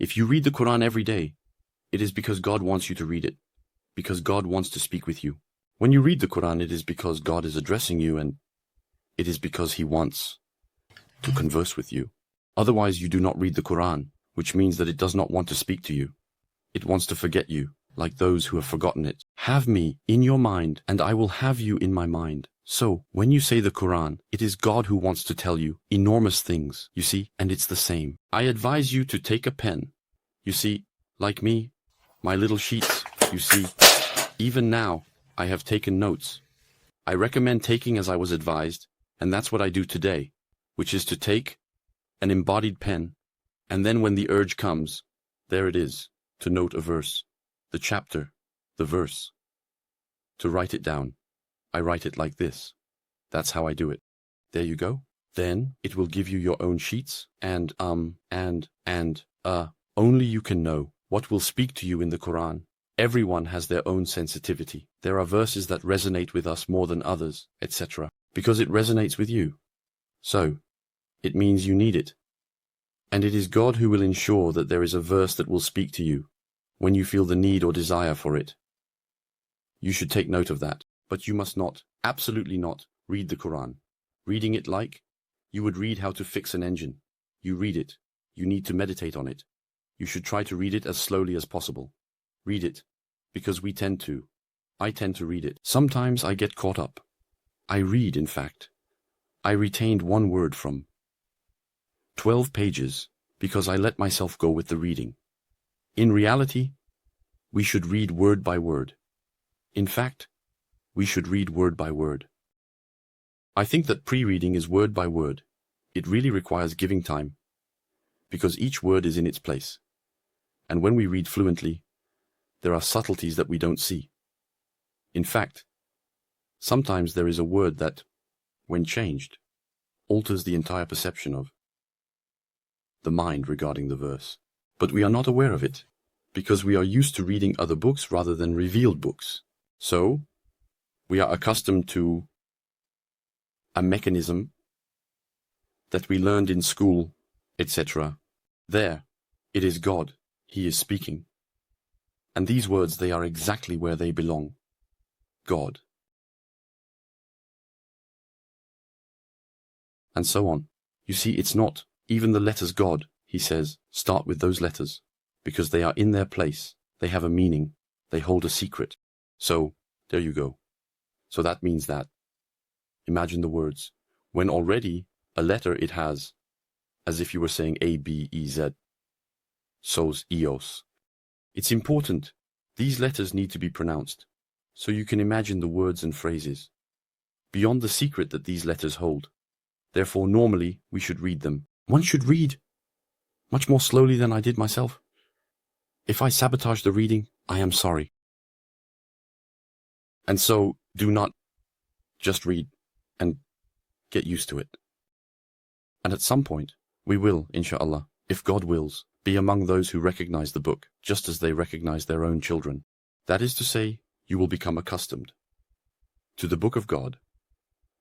If you read the Quran every day, it is because God wants you to read it, because God wants to speak with you. When you read the Quran, it is because God is addressing you, and it is because He wants to converse with you. Otherwise, you do not read the Quran, which means that it does not want to speak to you. It wants to forget you, like those who have forgotten it. Have me in your mind, and I will have you in my mind. So, when you say the Quran, it is God who wants to tell you enormous things, you see, and it's the same. I advise you to take a pen. You see, like me, my little sheets, you see, even now, I have taken notes. I recommend taking as I was advised, and that's what I do today, which is to take an embodied pen, and then when the urge comes, there it is, to note a verse, the chapter, the verse, to write it down. I write it like this. That's how I do it. There you go. Then it will give you your own sheets, and only you can know what will speak to you in the Quran. Everyone has their own sensitivity. There are verses that resonate with us more than others, etc., because it resonates with you. So, it means you need it. And it is God who will ensure that there is a verse that will speak to you when you feel the need or desire for it. You should take note of that, but you must not, absolutely not, read the Quran. Reading it like you would read how to fix an engine. You read it. You need to meditate on it. You should try to read it as slowly as possible. Read it, because I tend to read it. Sometimes I get caught up. I read, in fact. I retained one word from 12 pages because I let myself go with the reading. In reality, we should read word by word. In fact, we should read word by word. I think that pre-reading is word by word. It really requires giving time, because each word is in its place. And when we read fluently, there are subtleties that we don't see. In fact, sometimes there is a word that, when changed, alters the entire perception of the mind regarding the verse. But we are not aware of it, because we are used to reading other books rather than revealed books. So, we are accustomed to a mechanism that we learned in school, etc. There, it is God. He is speaking. And these words, they are exactly where they belong. God. And so on. You see, it's not even the letters God, he says, start with those letters, because they are in their place. They have a meaning. They hold a secret. So, there you go. So that means that. Imagine the words. When already a letter it has, as if you were saying A, B, E, Z. Sos, Eos. It's important. These letters need to be pronounced, so you can imagine the words and phrases, beyond the secret that these letters hold. Therefore, normally, we should read them. One should read much more slowly than I did myself. If I sabotage the reading, I am sorry. And so, do not just read and get used to it. And at some point, we will, inshallah, if God wills, be among those who recognize the book, just as they recognize their own children. That is to say, you will become accustomed to the book of God.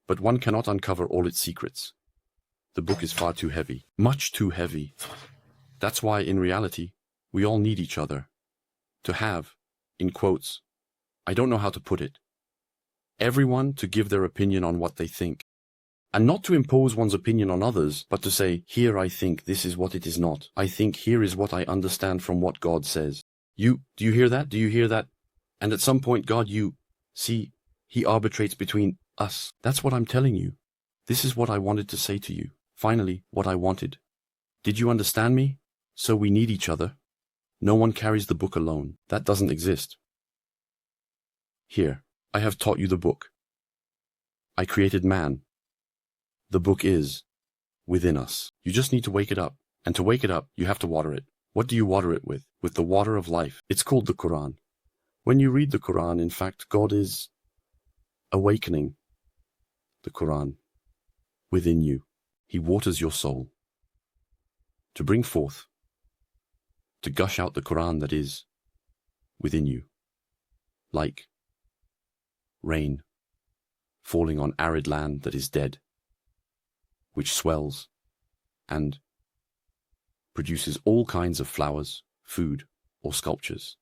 But one cannot uncover all its secrets. The book is far too heavy, much too heavy. That's why, in reality, we all need each other. To have, in quotes, I don't know how to put it, everyone to give their opinion on what they think. And not to impose one's opinion on others, but to say, here I think this is what it is not. I think here is what I understand from what God says. Do you hear that? Do you hear that? And at some point, God, see, He arbitrates between us. That's what I'm telling you. This is what I wanted to say to you. Finally, what I wanted. Did you understand me? So we need each other. No one carries the book alone. That doesn't exist. Here, I have taught you the book. I created man. The book is within us. You just need to wake it up. And to wake it up, you have to water it. What do you water it with? With the water of life. It's called the Quran. When you read the Quran, in fact, God is awakening the Quran within you. He waters your soul to bring forth, to gush out the Quran that is within you, like rain falling on arid land that is dead, which swells and produces all kinds of flowers, food, or sculptures,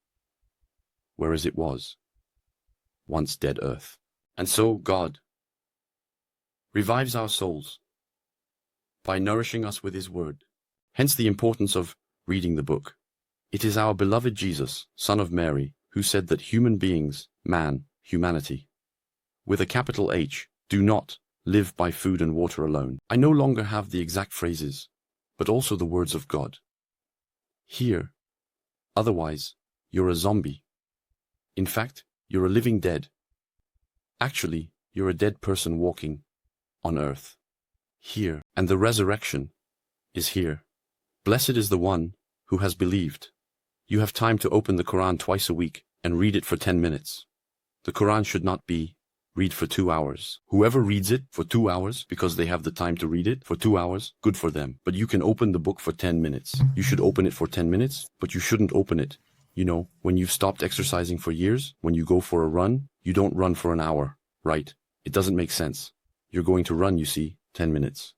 whereas it was once dead earth. And so God revives our souls by nourishing us with his word. Hence the importance of reading the book. It is our beloved Jesus, Son of Mary, who said that human beings, man, humanity, with a capital H, do not live by food and water alone. I no longer have the exact phrases, but also the words of God. Here, otherwise, you're a zombie. In fact, you're a living dead. Actually, you're a dead person walking on earth. Here, and the resurrection is here. Blessed is the one who has believed. You have time to open the Quran twice a week and read it for 10 minutes. The Quran should not be read for 2 hours. Whoever reads it for 2 hours because they have the time to read it for 2 hours, good for them. But you can open the book for 10 minutes. You should open it for 10 minutes, but you shouldn't open it. You know, when you've stopped exercising for years, when you go for a run, you don't run for an hour, right? It doesn't make sense. You're going to run, you see, 10 minutes.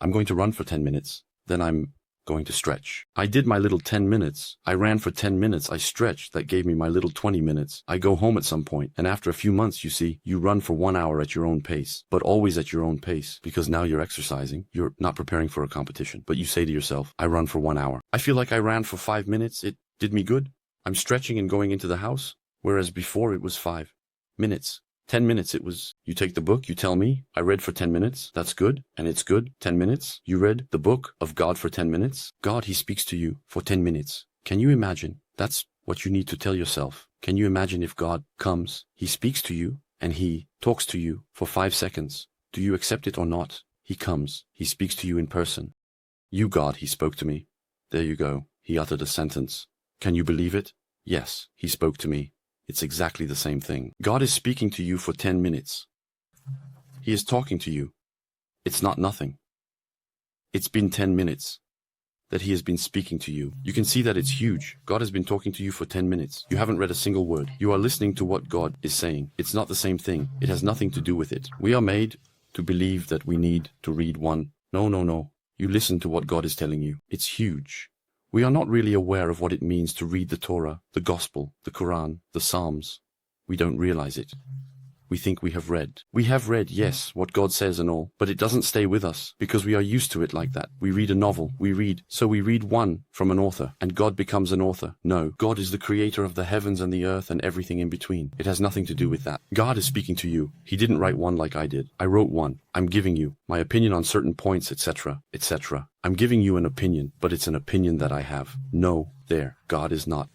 I'm going to run for 10 minutes. Then I'm going to stretch. I did my little 10 minutes. I ran for 10 minutes. I stretched. That gave me my little 20 minutes. I go home at some point, and after a few months, you see, you run for 1 hour at your own pace, but always at your own pace, because now you're exercising. You're not preparing for a competition, but you say to yourself, I run for 1 hour. I feel like I ran for 5 minutes. It did me good. I'm stretching and going into the house, whereas before it was 5 minutes. 10 minutes it was, you take the book, you tell me, I read for 10 minutes, that's good, and it's good, 10 minutes. You read the book of God for 10 minutes. God, he speaks to you for 10 minutes. Can you imagine? That's what you need to tell yourself. Can you imagine if God comes, he speaks to you, and he talks to you for 5 seconds? Do you accept it or not? He comes, he speaks to you in person. You, God, he spoke to me. There you go, he uttered a sentence. Can you believe it? Yes, he spoke to me. It's exactly the same thing. God is speaking to you for 10 minutes. He is talking to you. It's not nothing. It's been 10 minutes that he has been speaking to you. You can see that it's huge. God has been talking to you for 10 minutes. You haven't read a single word. You are listening to what God is saying. It's not the same thing. It has nothing to do with it. We are made to believe that we need to read one. No. You listen to what God is telling you. It's huge. We are not really aware of what it means to read the Torah, the Gospel, the Quran, the Psalms. We don't realize it. We think we have read. We have read, yes, what God says and all, but it doesn't stay with us because we are used to it like that. We read a novel, we read one from an author, and God becomes an author. No, God is the creator of the heavens and the earth and everything in between. It has nothing to do with that. God is speaking to you. He didn't write one like I did. I wrote one. I'm giving you my opinion on certain points, etc., etc. I'm giving you an opinion, but it's an opinion that I have. No, there, God is not